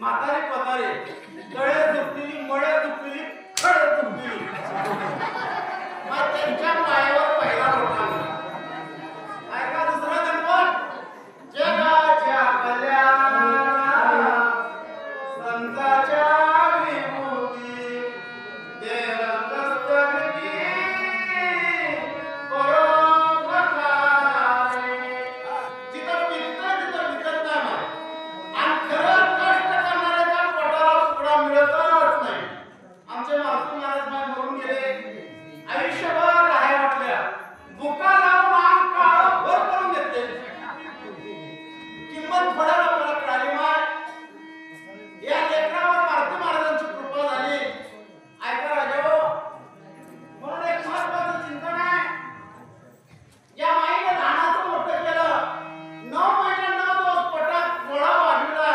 म्हातारे पतारे तळे दुखली मळे दुखली खड दुखली मग त्यांच्या पायावर पहिला रोटा ऐका दुसरा गणपत जगाच्या कल्याणात संताच्या विभूती देव कस्तुरी परोपकारी जिथं पिकतं तिथं विकत नाही आणि खरं कष्ट करणाऱ्याच्या पोटाला तुकडा मिळतच नाही. आमचे मारुती महाराज मरून गेले. आयुष्यभर राहाय वाटल्या बुका लावून अंग काळं भर करून घेतले. किंमत थोड्या लोकांना कळाली माय. या लेकरावर मारुती महाराजांची कृपा झाली. ऐका राजाओ, म्हणून एक महत्वाचं चिंतन आहे. या माईने लहानाचं मोठं केलं. 9 महिने 9 दिवस पोटात गोळा वाढविला.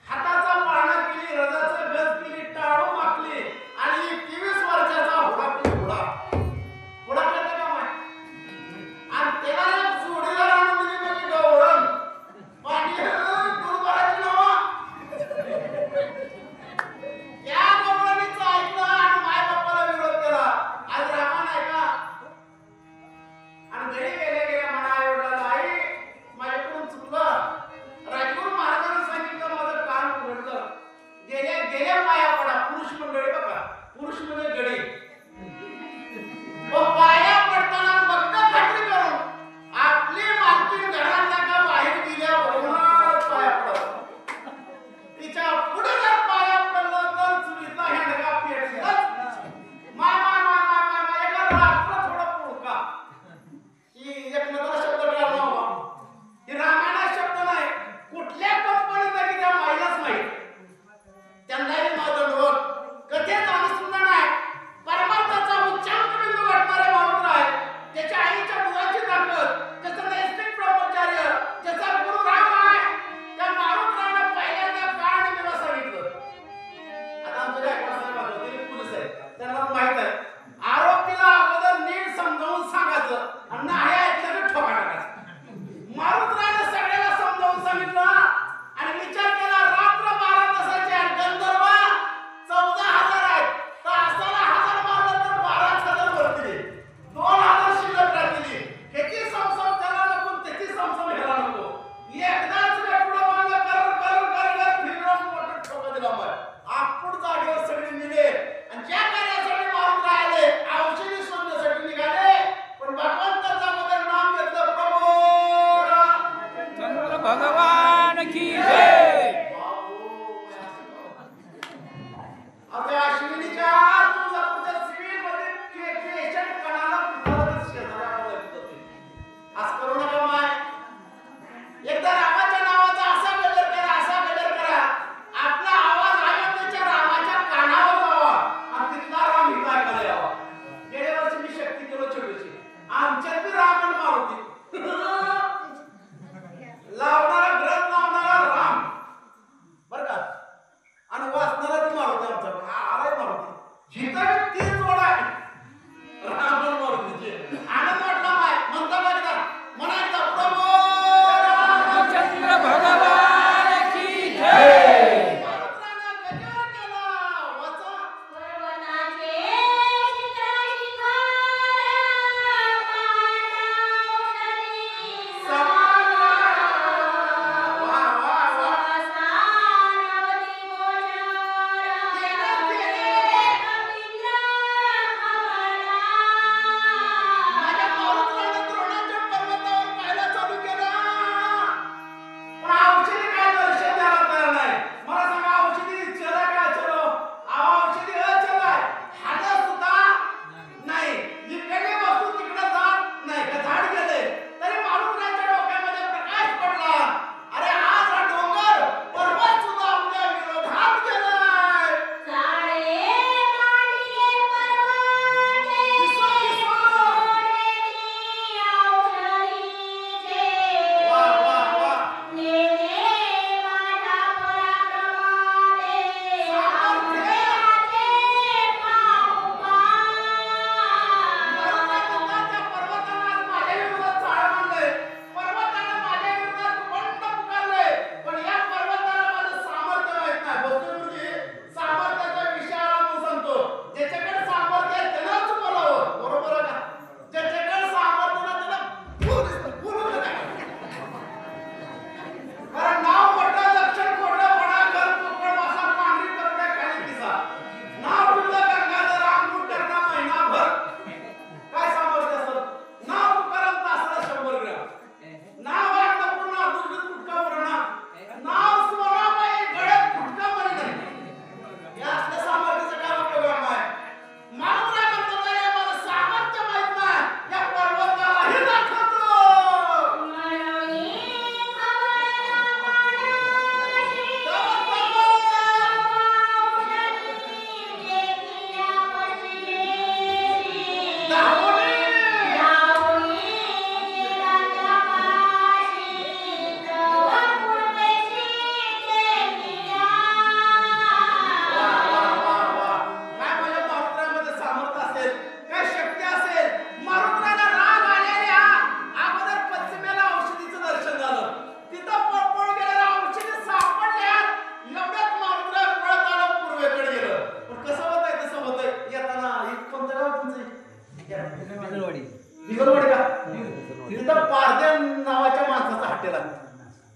हाताचा पाळणा केली, रजाचं गज केली, टाळू माकली आणि 23 वर्षाचा हुडा केली. हुडा केला का माय? आणि त्याला एक जोडीदार आणून दिली म्हणजे गवळण. पाणी दूर भरायची नव्ह. त्या गवळणीचं ऐकलं आणि मायबापाला विरोध केला. आज रामा नाही का? आणि घरी गेल्या म्हणा आईवडिलांना, आई माझ्याकडून चुकलं. राजगुरू महाराजांनी सांगितलं माझं कान उघडलं. गेल्या पाया पडा. पुरुष मंडळी बघा, पुरुष म्हणजे गडी. पाया पडताना फक्त खात्री करून आपली मालकीण घरात का बाहेर गेल्यावरूनच पाया पडत. तिच्या पुढे जर पाया पडलं तर चुलीचा हेंडगा पेटलाच. माय माय माय माय माय माय एका रात्र थोडं पुळका. ही एक नजर शब्द कळला बाबा. ही रामायणात शब्द नाही. कुठल्या कंपनीत तरी त्या माईलाच माहित. त्यांनाही माझं डोक कथेत अनुसंधान आहे. परमार्थाचा उच्चांक बिंदू गाठणारे मावत्र आहे. त्याच्या आईच्या मुलाची ताकद, त्याचं नैतिक ब्रह्मचार्य, त्याचा गुरु राम आहे. त्या मारुतरानं पहिल्यांदा काळ निघायला सांगितलं. आता आमच्या गायकवाड साहेब आले, ते पोलीस आहेत, त्यांना माहित आहे. आरोपीला अगोदर नीट समजावून सांगायचं आणि नाही ऐकलं तर ठोका टाकायचं. मारुतरानं सगळ्याला समजावून सांगितलं आणि विचार केला. रात्र 12 तासाची आहे. गंधर्व 14,000 आहेत. तासाला 1000 मारलं तर 12,000 भरतील. 2,000 शिल्लक राहतील. ह्याची समसम त्याला नको, त्याची समसम ह्याला नको. एकदाच पुढं मागं कर फिरून मोठं ठोका दिला. मग आपण जागेवर सगळे मिले आणि ज्या कार्यासाठी मारून राहिले औषधी शोधण्यासाठी निघाले. पण भगवंताचा मध्ये नाम घेतलं. प्रभू चंद्र भगवान की जय. आपल्या अश्विनीच्या तुळजापूरच्या सिव्हिलमध्ये पेशंट कणाला पुतळाच शेजाऱ्या बोलत होते. आज करू नका माय. एकदा रामाच्या नावाचा असा गजर करा, असा गजर करा. आपला आवाज अयोध्येच्या रामाच्या कानावर जावा आणि तिथला राम इथं ऐकायला यावा. गेल्या वर्षी मी शक्ती केलो छोटीशी. आमच्यात बी रावण मारुती लावणारा ग्रंथ लावणारा राम बर का आणि वाचणारा ती मारुती. आमचा आलाय मारुती. जिथं ती जोड आहे रावण मारुतीची. आनंद वाटला माय. म्हणता बघा म्हणायचा प्रभू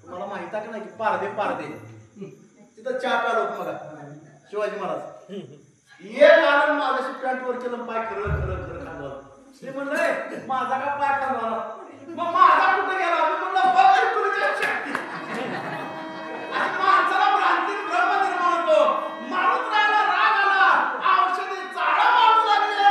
तुम्हाला माहित आहे का नाही की पारदे पारदे तिथं चहा प्यालो होतो मला शिवाजी महाराज एक आनंद माझ्याशी पॅन्टवर केलं पाय खरं खरं खरं खाल्लं ते म्हणलं माझा का पाय खाल्ला मग माझा कुठे गेला मी म्हणलं बघ तुझ्या शक्ती आणि माणसाला भ्रांती भ्रम निर्माण होतो माणूस राहिला राग आला औषधी चाळा मारू लागल्या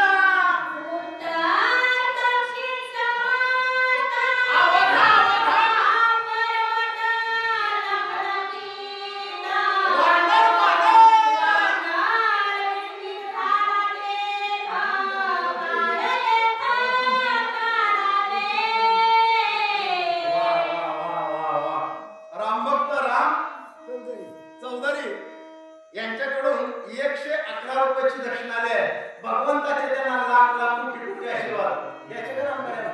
यांच्याकडून 111 रुपयाची दक्षिणा आली आहे भगवंताचे त्यांना लाख लाख कोटी कोटी आशीर्वाद याच्याकडे आमदार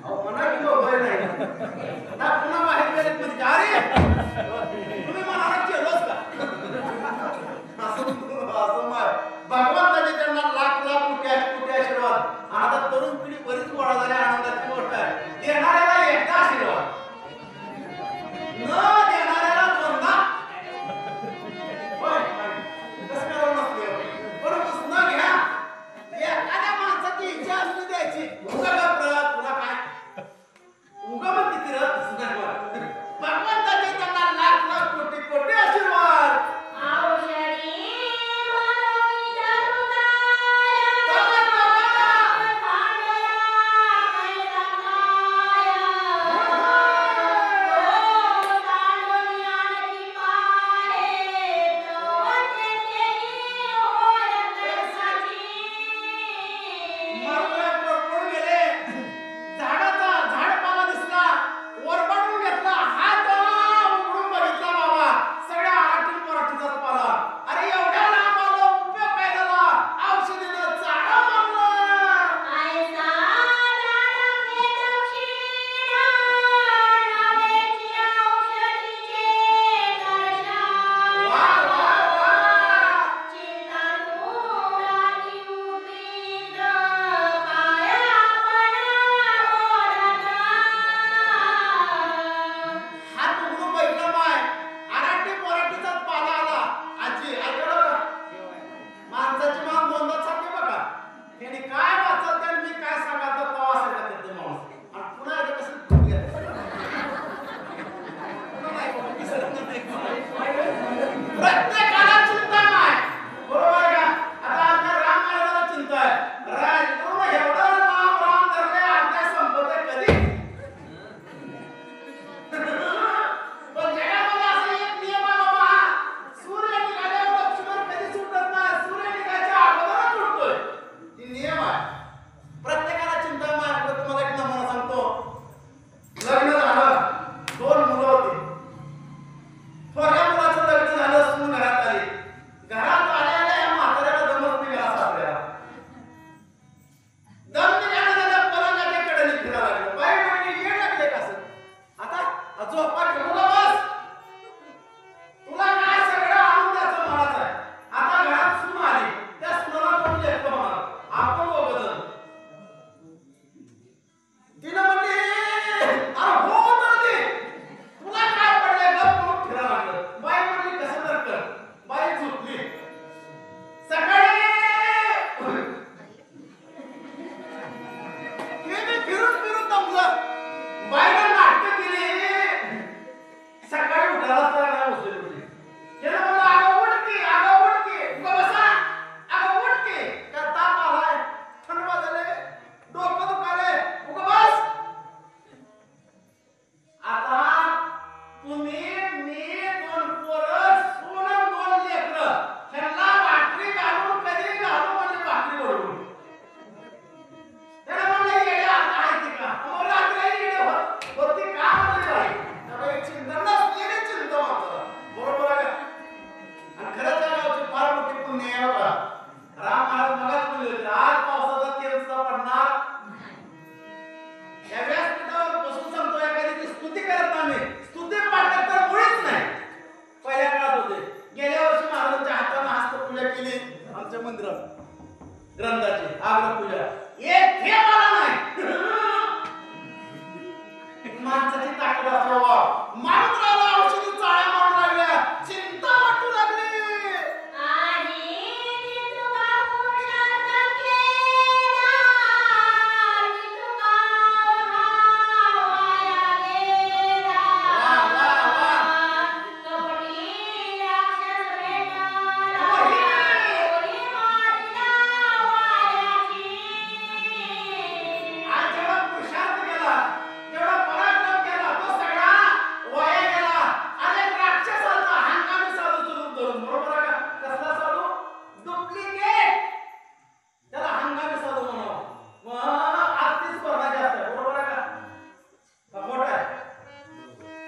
अहो म्हणा की बरोबर नाही ना पुन्हा बाहेर गेले म्हणजे अरे तुम्ही म्हणाला केलंच का असं भगवंताचे त्यांना लाख लाख कोटी आशीर्वाद आता तरुण पिढी बरीच गोळा झाली आनंदाची गोष्ट आहे देणाऱ्याला एकदा आशीर्वाद न देणाऱ्याला दोनदा एखाद्या माणसाची इच्छा असली द्यायची तुला काय उगा मग किती भगवंताचे त्यांना लाख लाख कोटी कोटी आशीर्वाद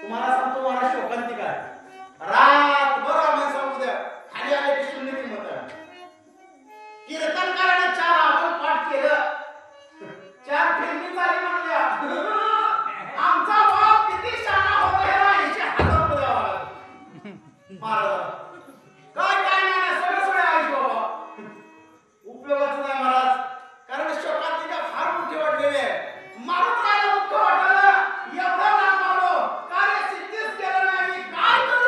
तुम्हाला सांगतो मला शोकांतिका आहे. रातभर आम्ही सांगू द्या खाली आले की शून्य किंमत आहे. कीर्तनकाराने 4 आपण पाठ केलं, 4 फिल्मी चाली म्हणल्या. आमचा बाप किती शहाणा होता ह्याला 80,000 रुपये द्यावा लागला महाराजाला. काय नाही सगळं आयुष बाबा उपयोगाचं नाही महाराज. कारण शोकांतिका फार मोठी वाटलेली आहे. मारून राहिला दुःख वाटायला एवढं लांब आलो कार्य सिद्धीच केलं नाही. काय करू?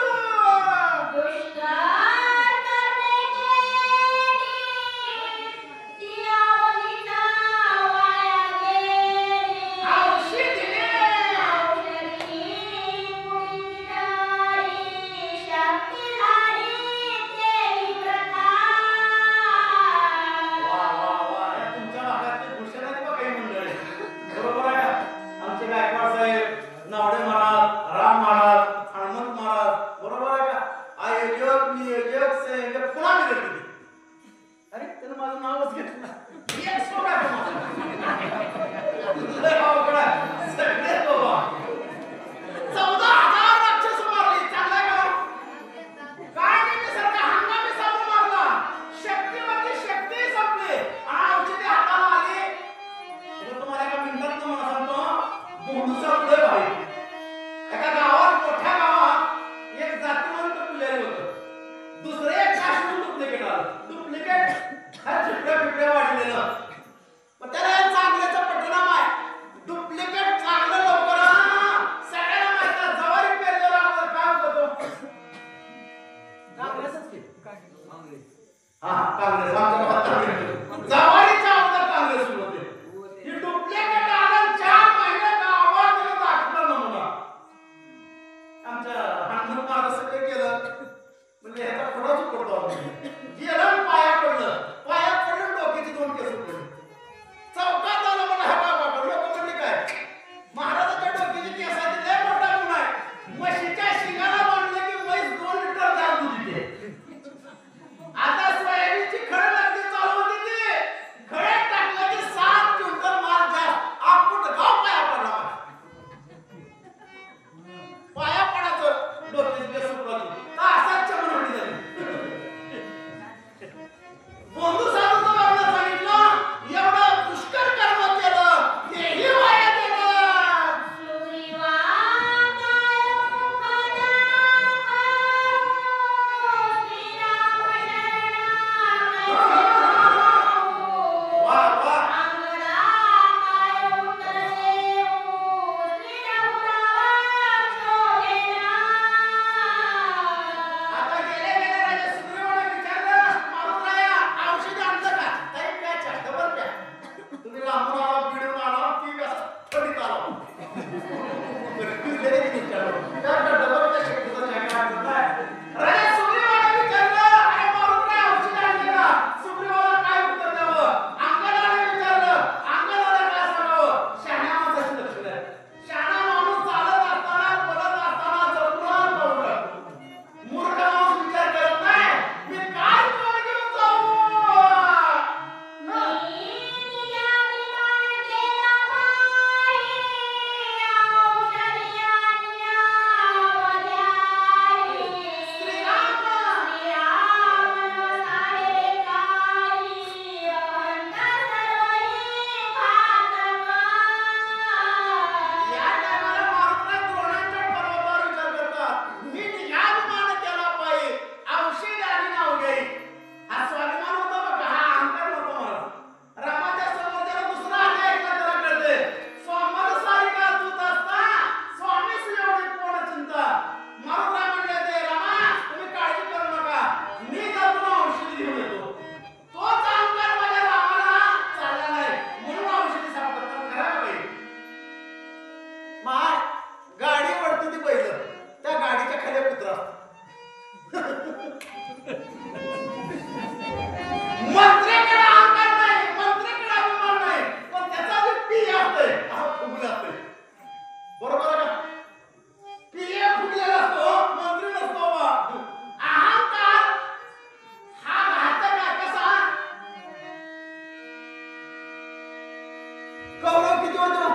कौरव किती होतो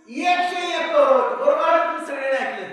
101 कौरव. बरोबर तुम्ही सगळे ऐकले.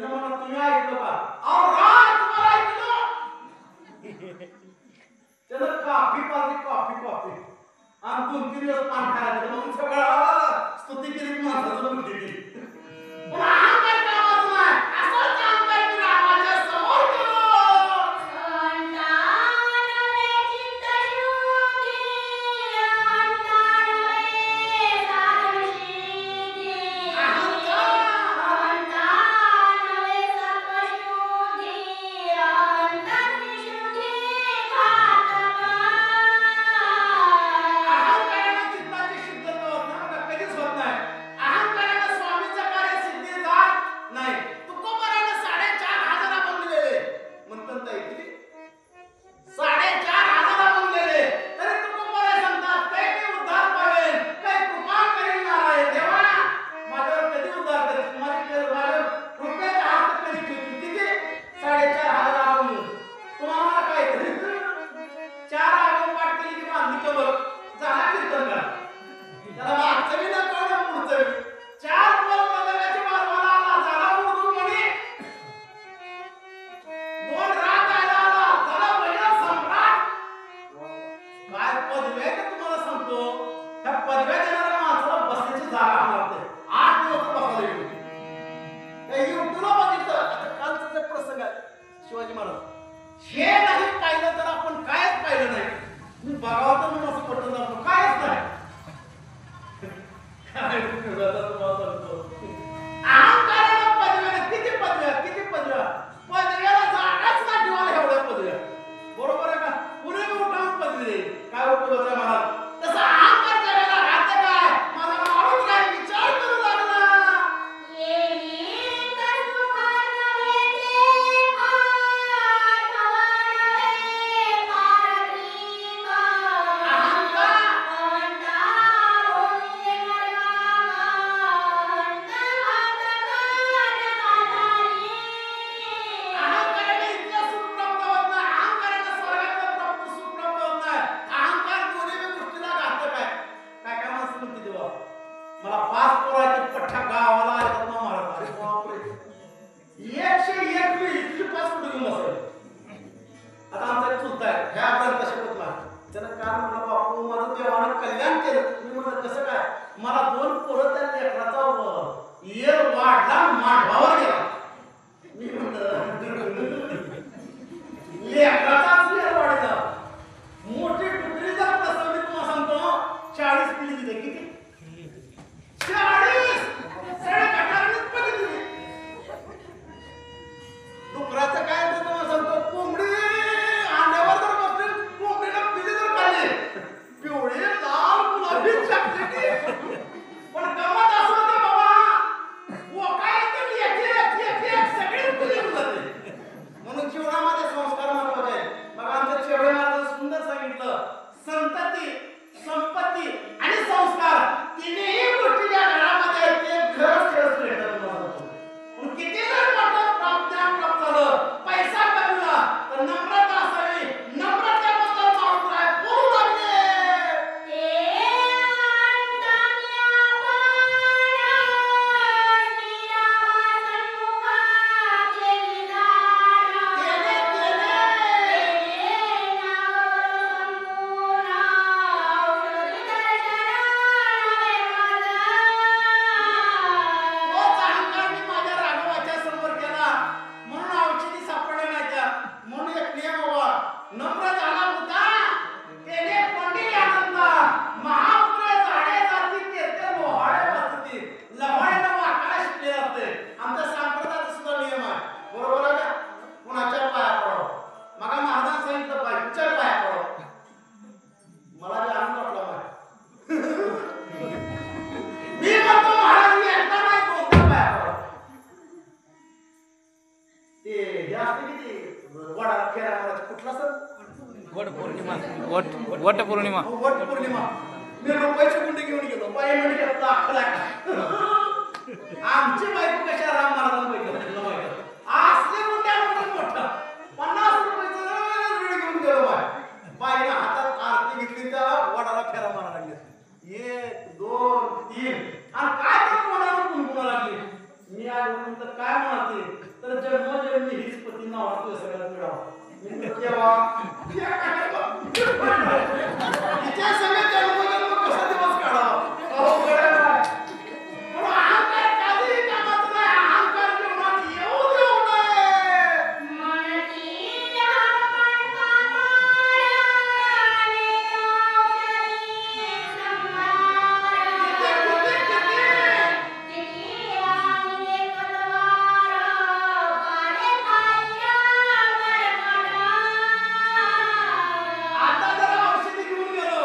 त्यानं म्हणलं तुम्ही ऐकलं का? अहो राज तुम्हाला ऐकलं? त्यानं कॉफी पाजली कॉफी आणि 2-3 दिवस पान खायला दिलं. मग सगळं स्तुती केली माणसाचं बुद्धी केली. पण अहंकार कामाचं नाही. असंच अहंकार मी रामाच्या समोर केलं. शिवाजी महाराज हे नाही पाहिलं तर आपण कायच पाहिलं नाही. मी बघावं तर म्हणून असं पटलं आपण कायच नाही. काय तुम्हाला सांगतो अहंकाराला पदव्या किती पदव्याला जागाच ना ठेवायला एवढ्या पदव्या. बरोबर आहे का? पुणे उठावून पदवी दे काय उपयोग आहे महाराज. तसं अहंकार करायला राहते काय माझा माणूस काय विचार करू लागला. मला 5 पोराचे पठ्ठा गावाला आले ना महाराज. 101 मी इतकी 5 कुठे घेऊन बसले. आता आमचा एक चुलता आहे ह्या ग्रंथ शिकवतला. त्यानं काय म्हणलं बापू माझं देवानं कल्याण केलं. मी म्हणलं कसं काय? मला 2 पोरं त्या लेकराचा येर वाढला मांडवावर गेला. मी म्हणलं लेकराचाच येर वाढला. मोठी टुकडी जर प्रसंग मी तुम्हाला सांगतो 40 पिढी दिली. किती 40 सगळ्या गटारीत बघितली. डुकराचं काय होतं तुम्हाला सांगतो. कोंबडी अंड्यावर जर बसली कोंबडीला पिली जर खाल्ली पिवळी लाल गुलाबी चॉकलेटी. पण गमत असं होतं बाबा ओकायचं एक सगळी पिली जाते. म्हणून जीवनामध्ये संस्कार महत्वाचे आहे. बघा आमच्या शेवळे महाराजांनी सुंदर सांगितलं संतती संपत्ती आणि संस्कार तिन्ही गोष्टी या घरामध्ये एक घर भेटत पण किती जर मोठं प्राप्त झालं पैसा कमवला तर नम्रता असावी. नम्रतेबद्दल माणूस काय बोलू लागले. वट पौर्णिमा मी रुपयाची गुंडी घेऊन गेलो. बाई म्हणजे आमची बायको कशा राम महाराजांना भेटलं असले गुंड्या मोठा 50 रुपयाचं रीळ घेऊन गेलो. बाईने हातात आरती घेतली त्या वडाला फेरा मारा लागले. 1 2 3 आणि काय तर कोणाला गुणगुणा लागली. मी आज म्हणतो काय म्हणाते केव्हा तिच्या सगळ्या जन्मजन्म कसा दिवस काढावा अहो कळलं नाही. पण अहंकार कधीही कामाचा नाही. अहंकार जीवनात येऊ देऊ नये. आता जरा औषधी घेऊन गेलो,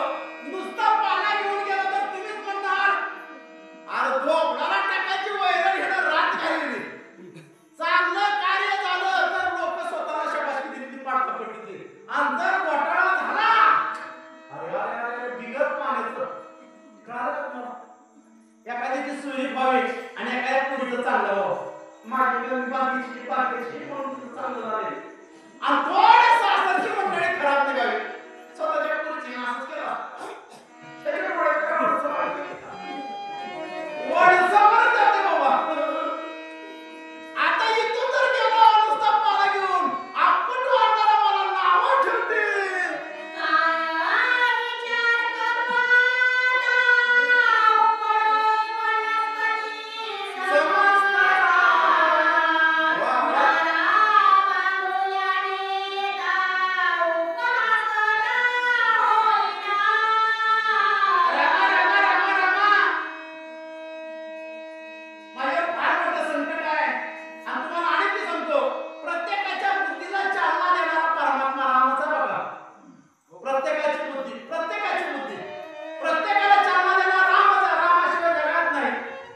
नुसता पाला घेऊन गेलो तर तुम्हीच म्हणणार अरे झोपणारा टाकायची वैरण ह्यानं रात घालवली. चांगलं कार्य झालं तर लोक स्वतःला शाबासकी दिली ती पाठ पकडली. आणि जर घोटाळा झाला अरे अरे अरे बिगर पाण्याचं कारण एखाद्याची सुरी व्हावी आणि एखाद्या पुढचं चांगलं व्हावं. माझी गंगी बाकीची म्हणून तुझं चांगलं झालंय. आणि थोडे सासरची मंडळी खराब निघावी. स्वतःच्या पुढची असंच केला. त्याच्याकडे वळसावर जाते बाबा. आता इथून जर गेलो नुसता पाला घेऊन आपण वाटायला मला नावं ठेवतील. माझ्यावर फार मोठं संकट आहे आणि तुम्हाला आणखी सांगतो प्रत्येकाच्या बुद्धीला चालना देणारा परमात्मा रामच आहे बघा. प्रत्येकाची बुद्धी प्रत्येकाला चालना देणारा रामच आहे. रामाशिवाय जगात नाही.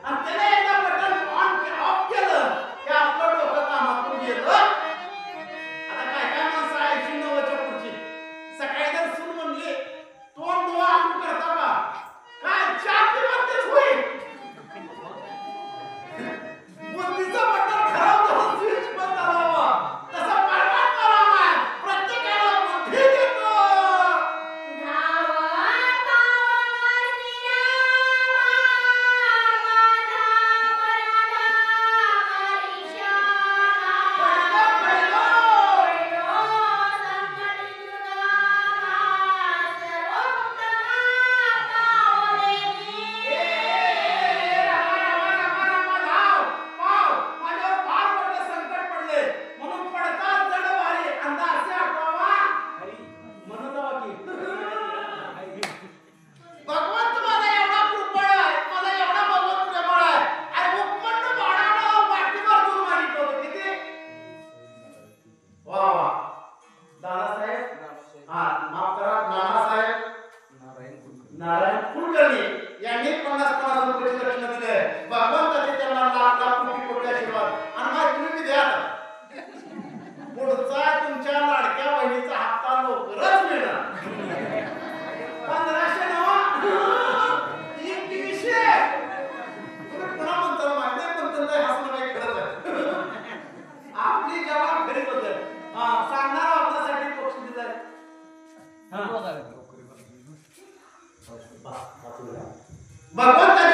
आणि त्याने एकदा बटन ऑन ऑफ केलं की आपलं डोकं कामातून गेलं. आता काय माणसं 80-90च्या पुढची सकाळी जर सून म्हणली तोंड डोळा आपण करता का काय चापी म्हणतेच होईल. बुद्धीचं बटन खराब झालं स्विच बंद करावा. तसा परमात्मा राम आहे. प्रत्येकाला बुद्धी देतो. माझ्यावर फार मोठं संकट पडले म्हणून पडतात जड भारी अंदा असे आठवावा म्हणत जावा की भगवंत माझा एवढा कृपळ आहे. मला एवढा भगवंत प्रेमळ आहे. आणि उपमंड बाळानं वाटीवर दूर मागितलं होतं किती वा वा. दादासाहेब हा माफ करा नानासाहेब नारायण कुलकर्णी यांनी 50-50 रुपयाची दक्षिणा दिली. भगवंताचे त्यांना लाख कोटी आशीर्वाद. आणि माझ्या तुम्ही बी द्या. पुढचा तुमच्या लाडक्या बहिणीचा हप्ता लवकरच मिळणार. 1500 नवा 2100 तुम्ही पुन्हा म्हणता माहिती आहे पण त्यांना हसणं काही खरंच आहे. आपली जवान घरी बदल सांगणारा आपल्यासाठी बक्षीस दिलं आहे. भगवंताने